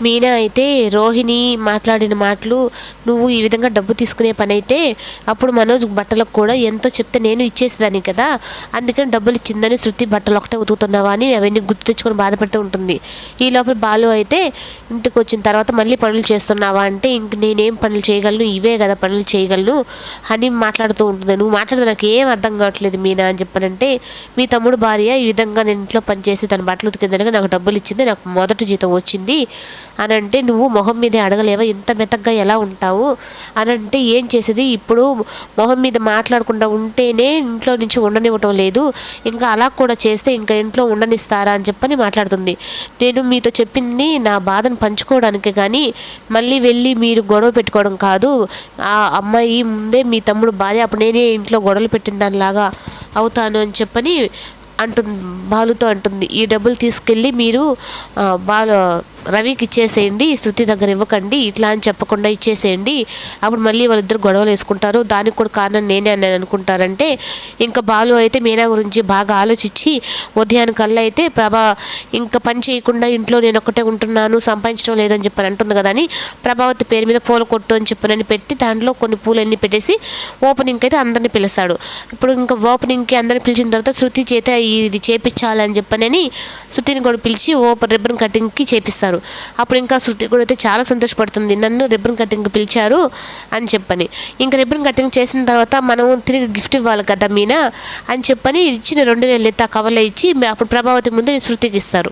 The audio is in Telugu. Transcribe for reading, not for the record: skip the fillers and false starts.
మీనా అయితే రోహిణి మాట్లాడిన మాటలు, నువ్వు ఈ విధంగా డబ్బు తీసుకునే పని అయితే అప్పుడు మనోజ్ బట్టలకు కూడా ఎంతో చెప్తే నేను ఇచ్చేసేదాన్ని కదా, అందుకని డబ్బులు ఇచ్చిందని శృతి బట్టలు ఒకటే ఉతుకుతున్నావా అని అవన్నీ గుర్తు తెచ్చుకొని బాధపడుతూ ఉంటుంది. ఈ లోపల బాలు అయితే ఇంటికి వచ్చిన తర్వాత మళ్ళీ పనులు చేస్తున్నావా అంటే, ఇంక నేనేం పనులు చేయగలను, ఇవే కదా పనులు చేయగలను అని మాట్లాడుతూ ఉంటుంది. నువ్వు మాట్లాడితే నాకు ఏం అర్థం కావట్లేదు మీనా అని చెప్పానంటే, మీ తమ్ముడు భార్య ఈ విధంగా నేను ఇంట్లో పనిచేసి తన బట్టలు ఉతికిందనగా నాకు డబ్బులు ఇచ్చింది, నాకు మొదటి జీతం వచ్చింది అని అంటే, నువ్వు మొహం మీదే అడగలేవా, ఇంత మెత్తగా ఎలా ఉంటావు అని అంటే, ఏం చేసేది ఇప్పుడు మొహం మీద మాట్లాడకుండా ఉంటేనే ఇంట్లో నుంచి ఉండనివ్వటం లేదు, ఇంకా అలా కూడా చేస్తే ఇంకా ఇంట్లో ఉండనిస్తారా అని చెప్పని మాట్లాడుతుంది. నేను మీతో చెప్పింది నా బాధను పంచుకోవడానికే కానీ మళ్ళీ వెళ్ళి మీరు గొడవ పెట్టుకోవడం కాదు. ఆ అమ్మాయి ముందే మీ తమ్ముడు భార్య, అప్పుడు నేనే ఇంట్లో గొడవలు పెట్టిన దానిలాగా అవుతాను అని చెప్పని అంటుంది, బాలుతో అంటుంది. ఈ డబ్బులు తీసుకెళ్ళి మీరు రవికి ఇచ్చేసేయండి, శృతి దగ్గర ఇవ్వకండి, ఇట్లా అని చెప్పకుండా ఇచ్చేసేయండి, అప్పుడు మళ్ళీ వాళ్ళిద్దరు గొడవలు వేసుకుంటారు, దానికి కూడా కారణం నేనే అని అనుకుంటారంటే, ఇంకా బాలు అయితే మీనా గురించి బాగా ఆలోచించి ఉదయానికల్లా అయితే ప్రభా ఇంకా పని చేయకుండా ఇంట్లో నేను ఒక్కటే ఉంటున్నాను, సంపాదించడం లేదని చెప్పని అంటుంది కదా అని ప్రభావతి పేరు మీద పూల కొట్టు అని చెప్పనని పెట్టి దాంట్లో కొన్ని పూలన్నీ పెట్టేసి ఓపెనింగ్కి అయితే అందరినీ పిలుస్తాడు. ఇప్పుడు ఇంకా ఓపెనింగ్కి అందరిని పిలిచిన తర్వాత శృతి చేత ఇది చేపించాలని చెప్పనని శృతిని కూడా పిలిచి రిబ్బన్ కటింగ్కి చేపిస్తారు. అప్పుడు ఇంకా శృతి కూడా అయితే చాలా సంతోషపడుతుంది, నన్ను రిబ్బన్ కటింగ్కి పిలిచారు అని చెప్పని. ఇంకా రిబ్బన్ కటింగ్ చేసిన తర్వాత మనం తిరిగి గిఫ్ట్ ఇవ్వాలి కదా మీనా అని చెప్పని ఇచ్చిన 2000 ఎత్తి ఆ కవర్లో ఇచ్చి అప్పుడు ప్రభావతి ముందు శృతికి ఇస్తారు.